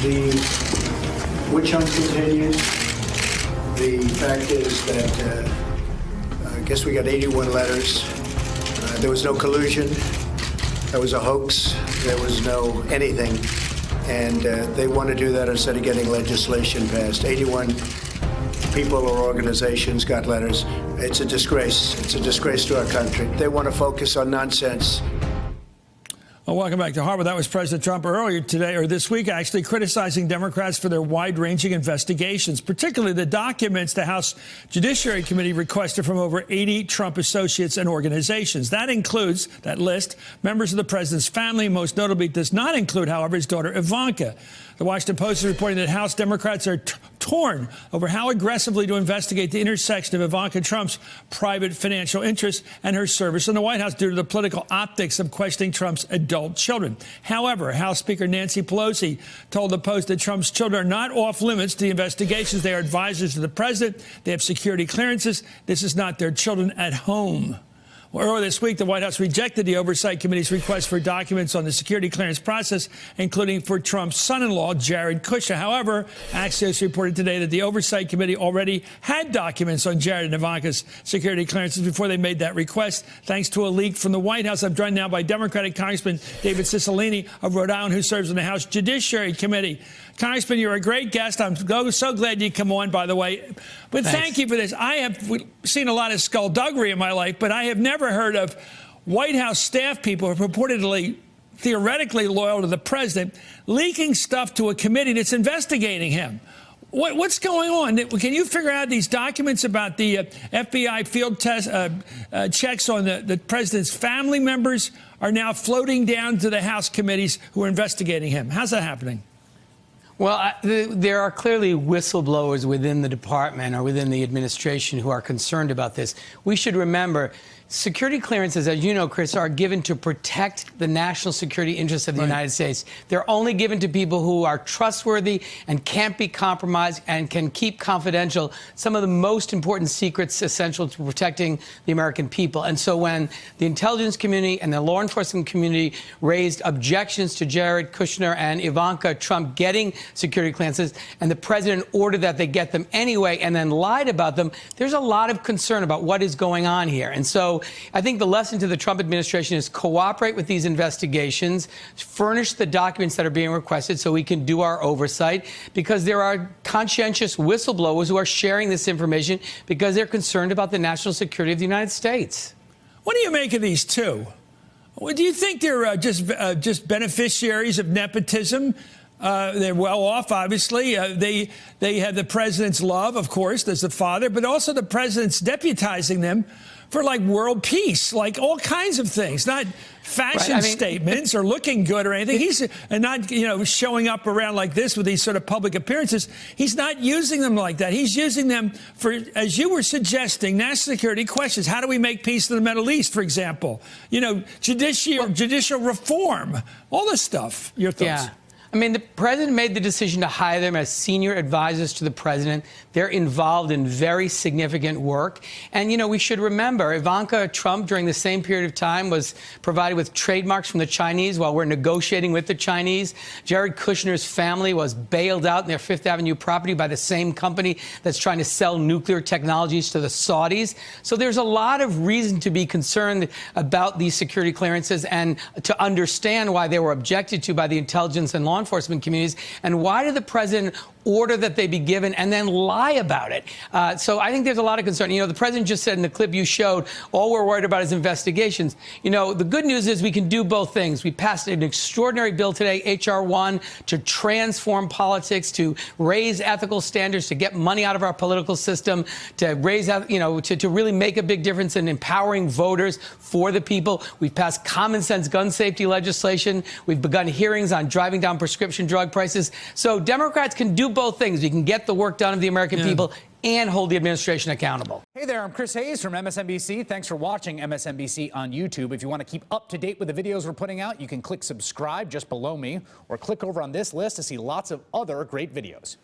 The witch hunt continues. The fact is that I guess we got 81 letters. There was no collusion. There was a hoax. There was no anything. And they want to do that instead of getting legislation passed. 81 people or organizations got letters. It's a disgrace. It's a disgrace to our country. They want to focus on nonsense. Well, welcome back to Harvard. That was President Trump earlier today, or this week, actually, criticizing Democrats for their wide-ranging investigations, particularly the documents the House Judiciary Committee requested from over 80 Trump associates and organizations. That includes, that list, members of the president's family. Most notably, does not include, however, his daughter Ivanka. The Washington Post is reporting that House Democrats are torn over how aggressively to investigate the intersection of Ivanka Trump's private financial interests and her service in the White House due to the political optics of questioning Trump's adult children. However, House Speaker Nancy Pelosi told the Post that Trump's children are not off limits to the investigations. They are advisors to the president. They have security clearances. This is not their children at home. Well, earlier this week, the White House rejected the Oversight Committee's request for documents on the security clearance process, including for Trump's son-in-law, Jared Kushner. However, Axios reported today that the Oversight Committee already had documents on Jared and Ivanka's security clearances before they made that request, thanks to a leak from the White House. I'm joined now by Democratic Congressman David Cicilline of Rhode Island, who serves on the House Judiciary Committee. Congressman, you're a great guest. I'm so glad you come on, by the way. But thank you for this. I have seen a lot of skullduggery in my life, but I have never heard of White House staff people who are purportedly, theoretically loyal to the president, leaking stuff to a committee that's investigating him. What's going on? Can you figure out these documents about the FBI field test checks on the president's family members are now floating down to the House committees who are investigating him? How's that happening? Well, there are clearly whistleblowers within the department or within the administration who are concerned about this. We should remember, security clearances, as you know, Chris, are given to protect the national security interests of the United States. They're only given to people who are trustworthy and can't be compromised and can keep confidential some of the most important secrets essential to protecting the American people. And so when the intelligence community and the law enforcement community raised objections to Jared Kushner and Ivanka Trump getting security clearances, and the president ordered that they get them anyway and then lied about them, there's a lot of concern about what is going on here. And so I think the lesson to the Trump administration is cooperate with these investigations, furnish the documents that are being requested so we can do our oversight, because there are conscientious whistleblowers who are sharing this information because they're concerned about the national security of the United States. What do you make of these two? Do you think they're just beneficiaries of nepotism? They're well off, obviously. They have the president's love, of course, as the father, but also the president's deputizing them for, like, world peace, like all kinds of things, not fashion statements or looking good or anything. He's not, showing up around like this with these sort of public appearances. He's not using them like that. He's using them for, as you were suggesting, national security questions. How do we make peace in the Middle East, for example? Judicial reform, all this stuff. Your thoughts? Yeah. I mean, the president made the decision to hire them as senior advisors to the president. They're involved in very significant work. And, we should remember, Ivanka Trump, during the same period of time, was provided with trademarks from the Chinese while we're negotiating with the Chinese. Jared Kushner's family was bailed out in their Fifth Avenue property by the same company that's trying to sell nuclear technologies to the Saudis. So there's a lot of reason to be concerned about these security clearances and to understand why they were objected to by the intelligence and law enforcement communities, and why did the president order that they be given and then lie about it? So I think there's a lot of concern. The president just said in the clip you showed, all we're worried about is investigations. The good news is we can do both things. We passed an extraordinary bill today, H.R. 1, to transform politics, to raise ethical standards, to get money out of our political system, to raise, to really make a big difference in empowering voters for the people. We've passed common sense gun safety legislation. We've begun hearings on driving down prescription drug prices. So Democrats can do both things. We can get the work done of the American people and hold the administration accountable. Hey there, I'm Chris Hayes from MSNBC. Thanks for watching MSNBC on YouTube. If you want to keep up to date with the videos we're putting out, you can click subscribe just below me or click over on this list to see lots of other great videos.